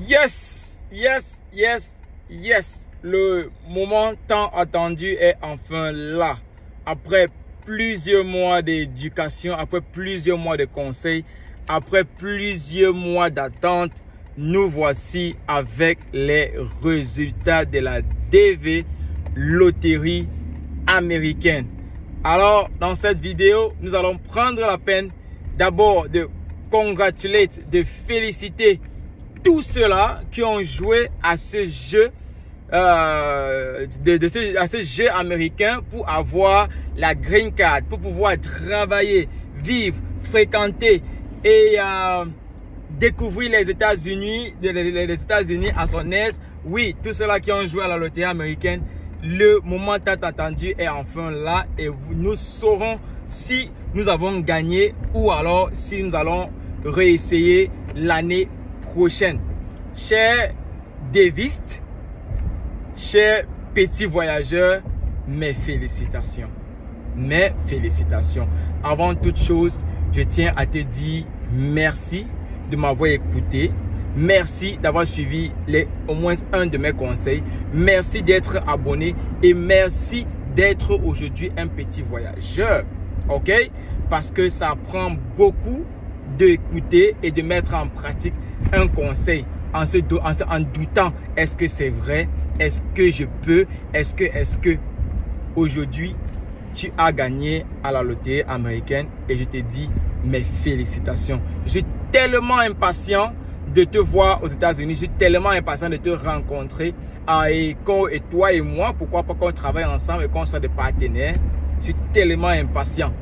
Yes, yes, yes, yes. Le moment tant attendu est enfin là. Après plusieurs mois d'éducation, après plusieurs mois de conseils, après plusieurs mois d'attente, nous voici avec les résultats de la DV Loterie américaine. Alors, dans cette vidéo, nous allons prendre la peine d'abord de congratulate, de féliciter tous ceux-là qui ont joué à ce jeu, à ce jeu américain pour avoir la green card, pour pouvoir travailler, vivre, fréquenter et découvrir les États-Unis à son aise. Oui, tous ceux-là qui ont joué à la loterie américaine, le moment tant attendu est enfin là et nous saurons si nous avons gagné ou alors si nous allons réessayer l'année prochaine. Chers dévistes, chers petits voyageurs, mes félicitations. Mes félicitations. Avant toute chose, je tiens à te dire merci de m'avoir écouté. Merci d'avoir suivi au moins un de mes conseils. Merci d'être abonné et merci d'être aujourd'hui un petit voyageur. Ok? Parce que ça prend beaucoup d'écouter et de mettre en pratique un conseil en doutant, est-ce que c'est vrai? Est-ce que je peux? Est-ce que aujourd'hui tu as gagné à la loterie américaine et je te dis mes félicitations. Je suis tellement impatient de te voir aux États-Unis. Je suis tellement impatient de te rencontrer. Et toi et moi, pourquoi pas qu'on travaille ensemble et qu'on soit des partenaires. Je suis tellement impatient.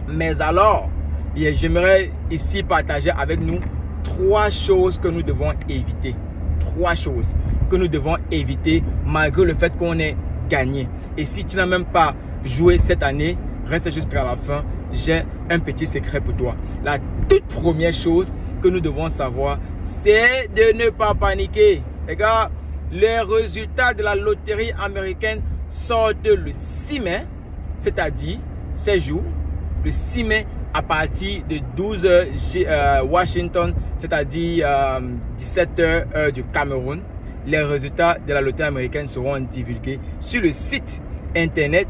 Mais alors, j'aimerais ici partager avec nous 3 choses que nous devons éviter. 3 choses que nous devons éviter malgré le fait qu'on ait gagné. Et si tu n'as même pas joué cette année, reste jusqu'à la fin. J'ai un petit secret pour toi. La toute première chose que nous devons savoir, c'est de ne pas paniquer. Les gars, les résultats de la loterie américaine sortent le 6 mai, c'est-à-dire 16 jours, le 6 mai à partir de 12h Washington, c'est-à-dire 17h heure du Cameroun. Les résultats de la loterie américaine seront divulgués sur le site internet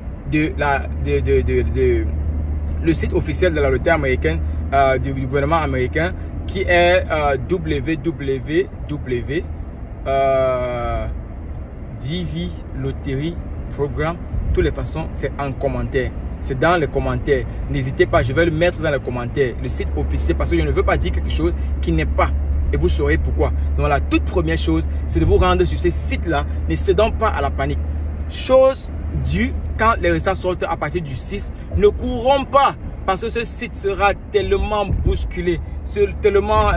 le site officiel de la loterie américaine du gouvernement américain qui est DV Lottery Program. De toutes les façons, c'est en commentaire. C'est dans les commentaires. N'hésitez pas, je vais le mettre dans les commentaires. Le site officiel, parce que je ne veux pas dire quelque chose qui n'est pas. Et vous saurez pourquoi. Donc la toute première chose, c'est de vous rendre sur ces sites-là. Ne cédons pas à la panique. Chose due, quand les résultats sortent à partir du 6, ne courons pas. Parce que ce site sera tellement bousculé. Tellement,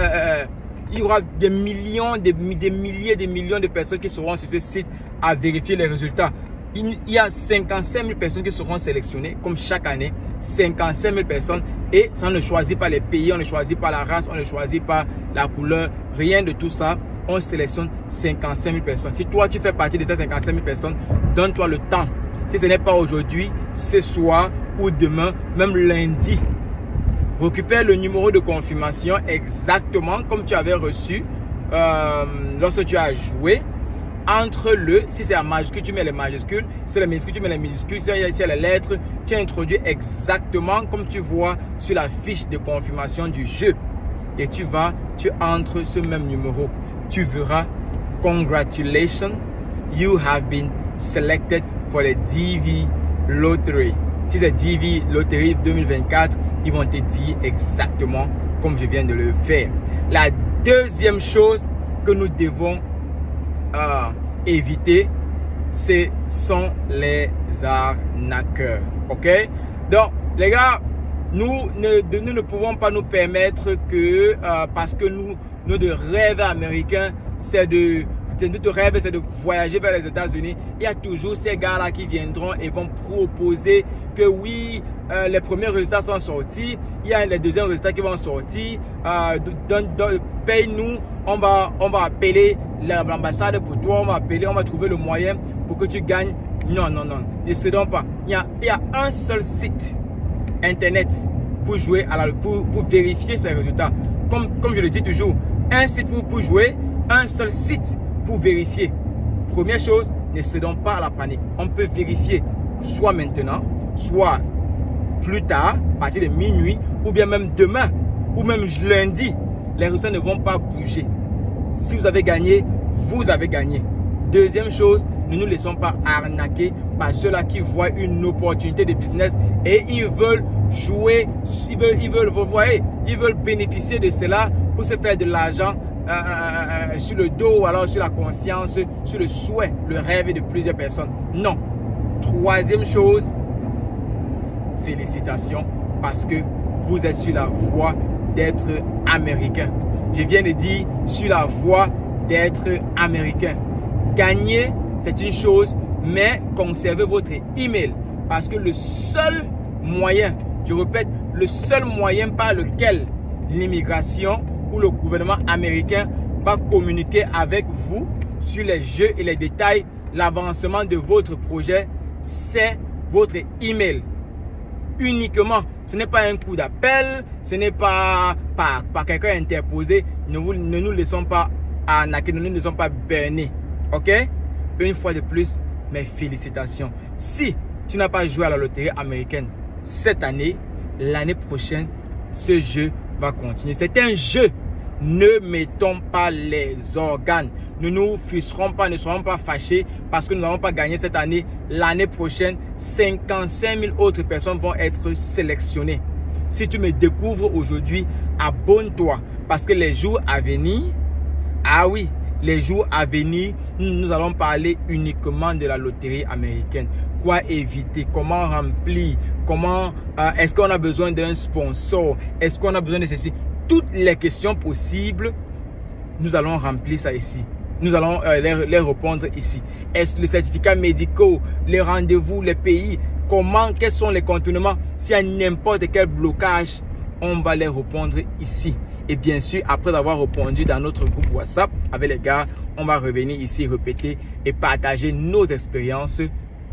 il y aura des millions, des milliers, des millions de personnes qui seront sur ce site à vérifier les résultats. Il y a 55 000 personnes qui seront sélectionnées, comme chaque année. 55 000 personnes. Et ça ne choisit pas les pays, on ne choisit pas la race, on ne choisit pas la couleur. Rien de tout ça. On sélectionne 55 000 personnes. Si toi, tu fais partie de ces 55 000 personnes, donne-toi le temps. Si ce n'est pas aujourd'hui, ce soir ou demain, même lundi, récupère le numéro de confirmation exactement comme tu avais reçu lorsque tu as joué. Entre si c'est en majuscule, tu mets les majuscules. Si c'est les minuscules, tu mets les minuscules. Si c'est les lettres, tu introduis exactement comme tu vois sur la fiche de confirmation du jeu. Et tu entres ce même numéro. Tu verras, congratulations, you have been selected for the DV Lottery. Si c'est DV Lottery 2024, ils vont te dire exactement comme je viens de le faire. La deuxième chose que nous devons éviter, ce sont les arnaqueurs. Ok? Donc, les gars, nous ne pouvons pas nous permettre que, parce que notre rêve américain, notre rêve, c'est de voyager vers les États-Unis. Il y a toujours ces gars-là qui viendront et vont proposer que oui, les premiers résultats sont sortis. Il y a les deuxièmes résultats qui vont sortir. Paye-nous, on va appeler l'ambassade pour toi, on va trouver le moyen pour que tu gagnes. Non, ne cédons pas. Il y a un seul site internet pour jouer, pour vérifier ces résultats. Comme je le dis toujours, un site pour jouer, un seul site pour vérifier. Première chose, ne cédons pas à la panique. On peut vérifier soit maintenant, soit plus tard, à partir de minuit, ou bien même demain, ou même lundi. Les résultats ne vont pas bouger. Si vous avez gagné, vous avez gagné. Deuxième chose, ne nous laissons pas arnaquer par ceux-là qui voient une opportunité de business et ils veulent jouer, ils veulent bénéficier de cela pour se faire de l'argent sur le dos, alors sur la conscience, sur le souhait, le rêve de plusieurs personnes. Non. Troisième chose, félicitations parce que vous êtes sur la voie d'être américain. Je viens de dire sur la voie d'être américain. Gagner, c'est une chose, mais conservez votre email parce que le seul moyen, je répète, le seul moyen par lequel l'immigration ou le gouvernement américain va communiquer avec vous sur les jeux et les détails, l'avancement de votre projet, c'est votre email. Uniquement, ce n'est pas un coup d'appel, ce n'est pas par quelqu'un interposé. Ne nous laissons pas arnaquer, ne nous laissons pas berner. Ok? Une fois de plus, mes félicitations. Si tu n'as pas joué à la loterie américaine cette année, l'année prochaine, ce jeu va continuer. C'est un jeu. Ne mettons pas les organes. Ne nous frustrons pas, ne soyons pas fâchés parce que nous n'avons pas gagné cette année. L'année prochaine, 55 000 autres personnes vont être sélectionnées. Si tu me découvres aujourd'hui, abonne-toi parce que les jours à venir, ah oui, les jours à venir, nous allons parler uniquement de la loterie américaine. Quoi éviter, comment remplir, comment est-ce qu'on a besoin d'un sponsor, est-ce qu'on a besoin de ceci. Toutes les questions possibles, nous allons remplir ça ici. Nous allons les répondre ici. Est-ce le certificat médical, les rendez-vous, les pays, comment, quels sont les contournements. S'il y a n'importe quel blocage, on va les répondre ici. Et bien sûr, après avoir répondu dans notre groupe WhatsApp avec les gars, on va revenir ici, répéter et partager nos expériences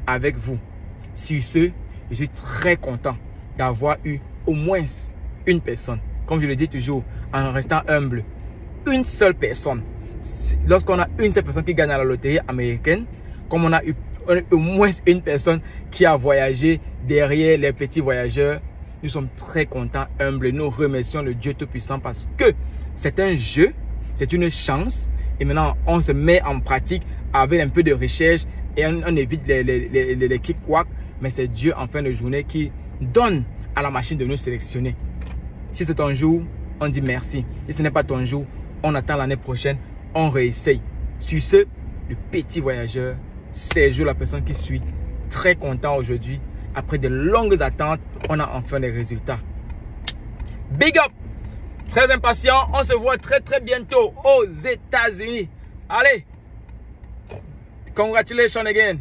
avec vous. Sur ce, je suis très content d'avoir eu au moins une personne. Comme je le dis toujours, en restant humble, une seule personne. Lorsqu'on a une seule personne qui gagne à la loterie américaine, comme on a eu au moins une personne qui a voyagé derrière les petits voyageurs, nous sommes très contents, humbles. Nous remercions le Dieu Tout-Puissant parce que c'est un jeu, c'est une chance. Et maintenant, on se met en pratique avec un peu de recherche et on évite les kick-quack. Mais c'est Dieu en fin de journée qui donne à la machine de nous sélectionner. Si c'est ton jour, on dit merci. Si ce n'est pas ton jour, on attend l'année prochaine, on réessaye. Sur ce, le petit voyageur, Sergio, la personne qui suit, très content aujourd'hui. Après de longues attentes, on a enfin les résultats. Big up! Très impatient, on se voit très bientôt aux États-Unis. Allez! Congratulations again!